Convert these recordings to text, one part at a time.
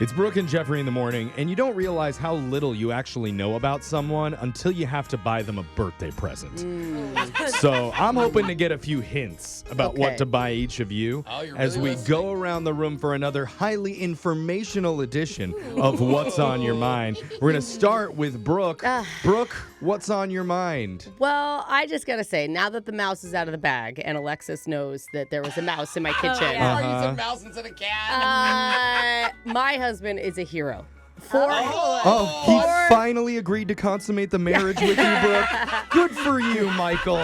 It's Brooke and Jeffrey in the morning, and you don't realize how little you actually know about someone until you have to buy them a birthday present. So I'm hoping to get a few hints about what to buy each of you as we go around the room for another highly informational edition of What's on Your Mind. We're going to start with Brooke. Brooke, what's on your mind? Well, I just got to say, now that the mouse is out of the bag and Alexis knows that there was a mouse in my kitchen. Oh, you said mouse instead of cat. My husband is a hero. He finally agreed to consummate the marriage with you, Brooke. Good for you, Michael.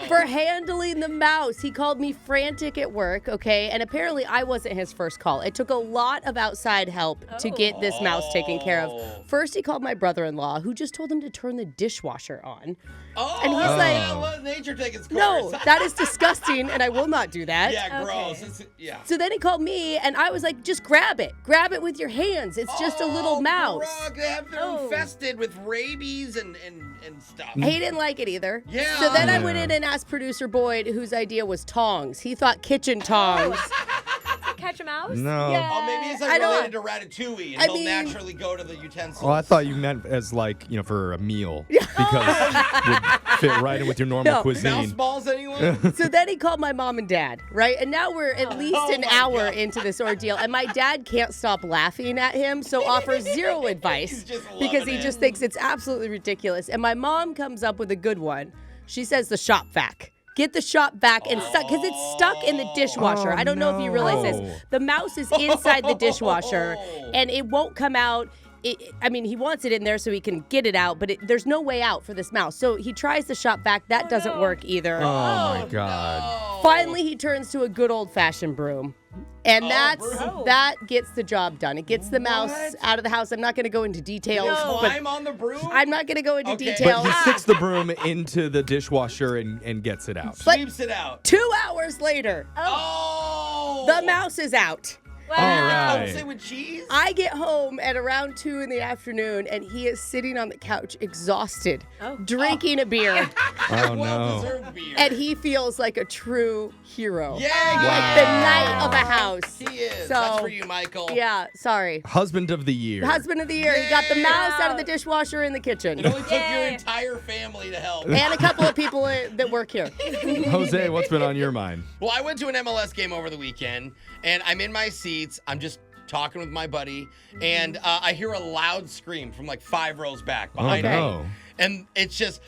For handling the mouse. He called me frantic at work, okay? And apparently I wasn't his first call. It took a lot of outside help to get this mouse taken care of. First, he called my brother-in-law, who just told him to turn the dishwasher on. And he's like, let nature take its course. no, that is disgusting, and I will not do that. Yeah, gross. Okay. So then he called me, and I was like, just grab it. Grab it with your hands. It's just a little mouse. Brooke, they have they're infested with rabies and stuff. He didn't like it either. Yeah. So then I went in and asked producer Boyd, whose idea was tongs. He thought kitchen tongs. Catch a mouse? No. Yeah. Oh, maybe it's like related to Ratatouille, and he'll naturally go to the utensils. Well, I thought you meant as like, for a meal. Because it would fit right in with your normal cuisine. Mouse balls, anyone? So then he called my mom and dad, right? And now we're at least an hour into this ordeal. And my dad can't stop laughing at him, so offers zero advice because he just thinks it's absolutely ridiculous. And my mom comes up with a good one. She says the shop vac. Get the shop vac and stuck, because it's stuck in the dishwasher. I don't know if you realize this. The mouse is inside the dishwasher, and it won't come out. He wants it in there so he can get it out, but there's no way out for this mouse. So he tries the shop vac. That doesn't work either. Oh, my God. Finally, he turns to a good old-fashioned broom. And that gets the job done. It gets the mouse out of the house. I'm not going to go into details. Climb on the broom? I'm not going to go into But details. he sticks the broom into the dishwasher and gets it out. Sweeps it out. 2 hours later, the mouse is out. All right. Say with cheese? I get home at around 2 in the afternoon, and he is sitting on the couch, exhausted, drinking a beer. Oh, no. Well-deserved beer. And he feels like a true hero. Yeah. Like the knight of a house. He is. So, That's for you, Michael. Yeah, sorry. Husband of the year. Husband of the year. He got the mouse out of the dishwasher in the kitchen. It only took your entire family to help. And a couple of people that work here. Jose, what's been on your mind? Well, I went to an MLS game over the weekend, and I'm in my seats. I'm just talking with my buddy, and I hear a loud scream from like 5 rows back behind me. And it's just,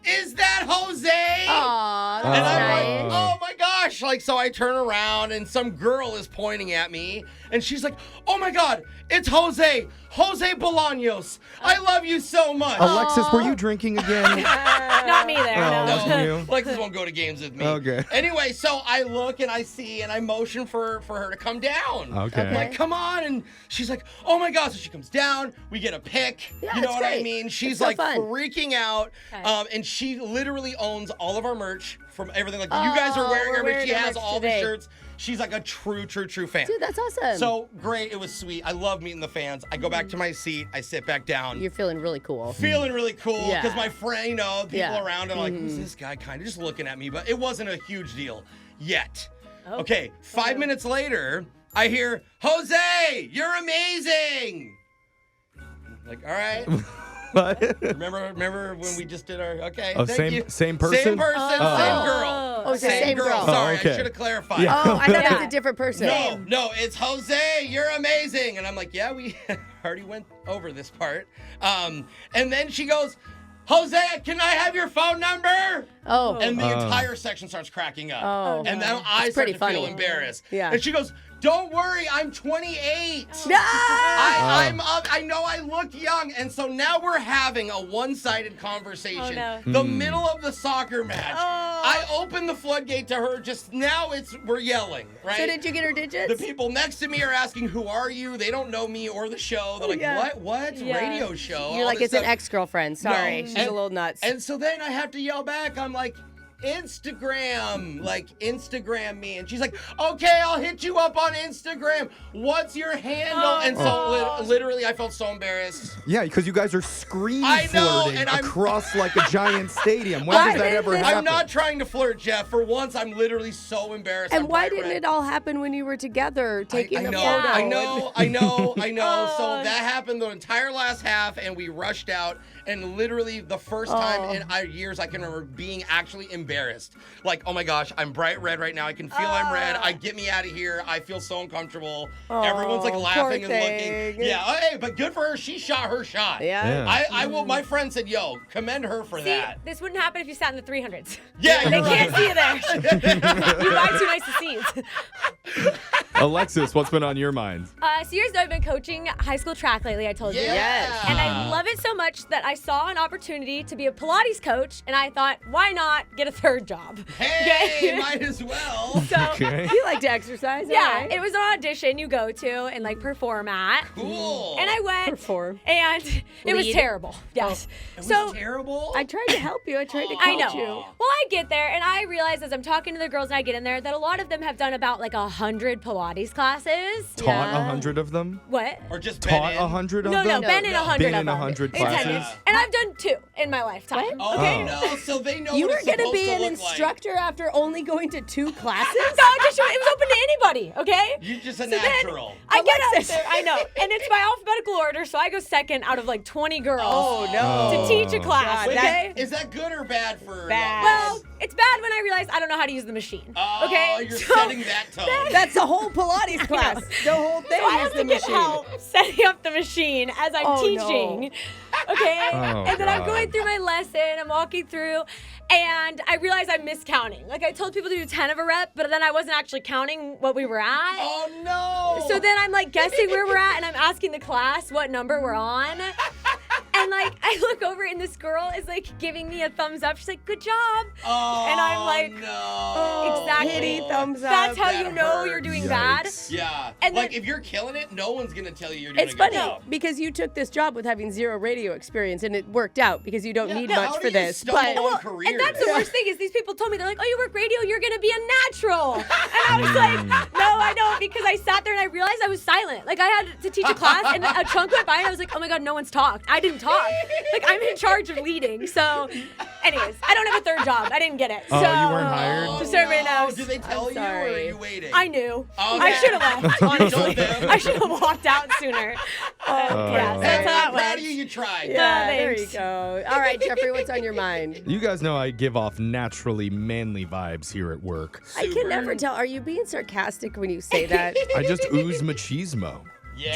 is that Jose? Aw, that's And I'm nice. like, oh my gosh. Like, so I turn around and some girl is pointing at me and she's like, oh my God, it's Jose Bolaños. I love you so much. Alexis, were you drinking again? Not me there, no. Wasn't you? Alexis won't go to games with me. Okay. Anyway, so I look and I see and I motion for her to come down. Okay. I'm like, come on. And she's like, oh my God. So she comes down. We get a pic. Yeah, you know it's what I great. mean? She's It's so like fun. freaking out. Okay. And she literally owns all of our merch from everything. Like, you guys are wearing we're her, but wearing she her has merch all today. the shirts. She's like a true fan. Dude, that's awesome. So great. It was sweet. I love meeting the fans. I go back to my seat. I sit back down. You're feeling really cool. Feeling really cool Yeah. because my friend, people Yeah. around are like, who's this guy? Kind of just looking at me, but it wasn't a huge deal yet. Okay, 5 minutes later, I hear, Jose, you're amazing. Like, all right. What? Remember when we just did our, okay, Oh, thank you. same person? Same person, same girl. Oh, it's the same girl. Sorry, okay. I should have clarified. Yeah. Oh, I thought it was a different person. No, it's Jose. You're amazing. And I'm like, yeah, we already went over this part. And then she goes, Jose, can I have your phone number? Oh. And the entire section starts cracking up. Oh. And then I start pretty to funny. feel embarrassed. Yeah. And she goes, don't worry, I'm 28. No! I'm up. I know I look young. And so now we're having a one-sided conversation. Oh, no. The middle of the soccer match. I open the floodgate to her. Just now we're yelling, right? So did you get her digits? The people next to me are asking, who are you? They don't know me or the show. They're like, what? Yeah. Radio show? You're All like, this it's an stuff. ex-girlfriend. Sorry, No. she's a little nuts. And so then I have to yell back. I'm like, Instagram. Like, Instagram me. And she's like, okay, I'll hit you up on Instagram. What's your handle? And so literally, I felt so embarrassed. Yeah, because you guys are screen I know, flirting and I'm- across like a giant stadium. When does that ever happen? I'm not trying to flirt, Jeff. For once, I'm literally so embarrassed. And I'm why bright didn't red. it all happen when you were together taking I the know, photo? I know. So that happened the entire last half, and we rushed out. And literally, the first time in years I can remember being actually embarrassed. Like, oh my gosh, I'm bright red right now. I can feel I'm red. Get me out of here. I feel so uncomfortable. Everyone's like laughing and looking. Yeah, hey, but good for her. She shot her shot. Yeah. I will. My friend said, "Yo, commend her for that." This wouldn't happen if you sat in the 300s. Yeah, They you're can't right. see you there. You buy too nice of seats. Alexis, what's been on your mind? So you guys know I've been coaching high school track lately, I told you. Yes. And I love it so much that I saw an opportunity to be a Pilates coach, and I thought, why not get a third job? Hey, might as well. So, Okay. You like to exercise? yeah, all right. it was an audition you go to and like perform at. Cool. And I went, Perform. and it was Lead. terrible. Yes. It So was terrible. I tried to help you. I tried to coach I know. you. Well, I get there, and I realize as I'm talking to the girls and I get in there that a lot of them have done about like 100 Pilates classes. Taught Yeah. 100 of them? What? Or just Taught been in. 100 of No, them? been in 100 Been of in them. 100 In 10 classes? years. And I've done 2 in my lifetime. Oh, Okay? no, so they know You what were it's going to supposed be an look like. instructor after only going to 2 classes? The audition, it was open to anybody, okay? You're just a So then natural. I get up Alexis. there, I know, and it's by alphabetical order, so I go second out of like 20 girls Oh, no. to teach a class, God, okay? Is that good or bad for Bad. Well, it's bad when I realize I don't know how to use the machine. Oh, Okay, you're so setting that tone. That's the whole Pilates class. The whole thing I is have the to get machine. help setting up the machine as I'm Oh, teaching. Okay, Oh, and then I'm God. going through my lesson. I'm walking through, and I realize I'm miscounting. Like I told people to do 10 of a rep, but then I wasn't actually counting what we were at. Oh no! So then I'm like guessing where we're at, and I'm asking the class what number we're on. And like I look over, and this girl is like giving me a thumbs up. She's like, "Good job." Oh, and I'm like, no. Exactly. Hitty thumbs up. That's how that you know hurts. you're doing bad. Yikes. Yeah. And like then- if you're killing it, no one's gonna tell you you're doing It's a good funny job. because you took this job with having 0 radio experience and it worked out because you don't Yeah, need no, much how for do you this. stumble But on Well, career? and that's the worst thing is these people told me, they're like, "Oh, you work radio, you're gonna be a natural." And I was like, "No, I don't," because I sat there and I realized I was silent. Like I had to teach a class, and a chunk went by, and I was like, "Oh my god, no one's talked. I didn't talk. Like I'm in charge of leading." So, anyways, I don't have a third job. I didn't get it. Oh, so, you weren't hired? Oh, Just so everybody no. knows. Did they tell I'm you or are sorry. you waiting? I knew. Okay. I should have left. Honestly, them. I should have walked out sooner. Yeah, so Hey, that's how I'm that proud of went. you. You tried. yeah, there you thanks. go. All right, Jeffrey, what's on your mind? You guys know I give off naturally manly vibes here at work. I can never tell. Are you being sarcastic when you say that? I just ooze machismo. Yeah.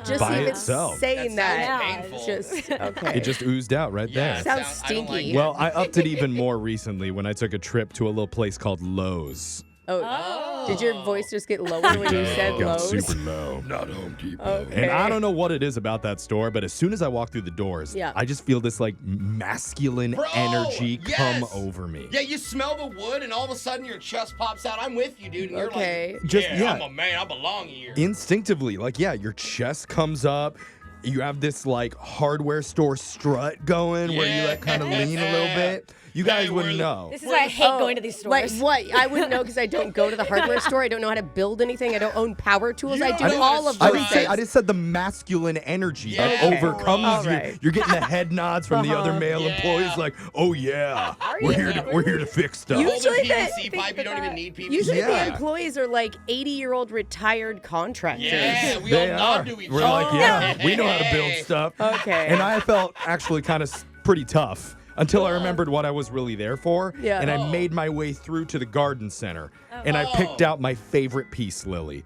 Just By even itself. saying That that. sounds painful. Just okay. It just oozed out right Yeah, there. it Sounds I don't like stinky. it. Well, I upped it even more recently when I took a trip to a little place called Lowe's. Oh, did your voice just get lower when you said Got Lowe's? super low. Not Home Depot. Okay. And I don't know what it is about that store, but as soon as I walk through the doors, Yeah. I just feel this like masculine Bro, energy come yes. over me. Yeah, you smell the wood, and all of a sudden your chest pops out. I'm with you, dude. And Okay. you're like, Just- yeah, yeah. I'm a man. I belong here. Instinctively, like, yeah, your chest comes up. You have this like hardware store strut going where you like kind of lean a little bit. You guys Hey, wouldn't we're- know. This is why I hate going to these Like stores. what? I wouldn't know because I don't go to the hardware store. I don't know how to build anything. I don't own power tools. You I don't do know all how of to I those didn't strut. say. I just said the masculine energy that Yeah, overcomes All you. right. You're getting the head nods from the other male Yeah. employees, like, "Oh yeah, we're here to fix stuff." Hold Usually the PVC the- pipe. You don't even need PVC. Usually the Yeah. employees are like 80-year-old retired contractors. Yeah, we They all are. nod to each We're other. like, yeah, we know how to build Hey. stuff. Okay. And I felt actually kind of pretty tough until I remembered what I was really there for. Yeah. And I Oh. made my way through to the garden center. And I picked out my favorite piece, Lily.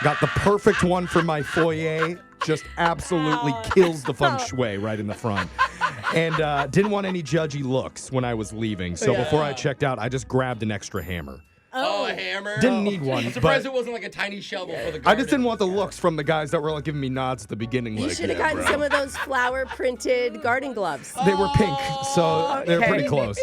Got the perfect one for my foyer. Just absolutely kills the feng shui right in the front. And didn't want any judgy looks when I was leaving. So Yeah. before I checked out, I just grabbed an extra hammer. Oh, a hammer. Didn't need one, I'm surprised but it wasn't like a tiny shovel for the garden. I just didn't want the looks from the guys that were like giving me nods at the beginning. You like, should have "Yeah, gotten bro." some of those flower printed garden gloves. They were pink, so they were Okay. pretty close.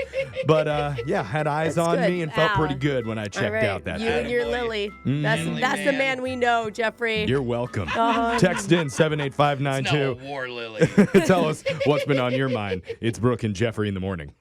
But yeah, had eyes That's on good. me and felt pretty Wow. good when I All checked right, out that you day. and your Attaboy. Lily. Mm-hmm. That's the man we know, Jeffrey. You're welcome. Uh-huh. Text in It's now a 78592. war, Lily. Tell us what's been on your mind. It's Brooke and Jeffrey in the morning.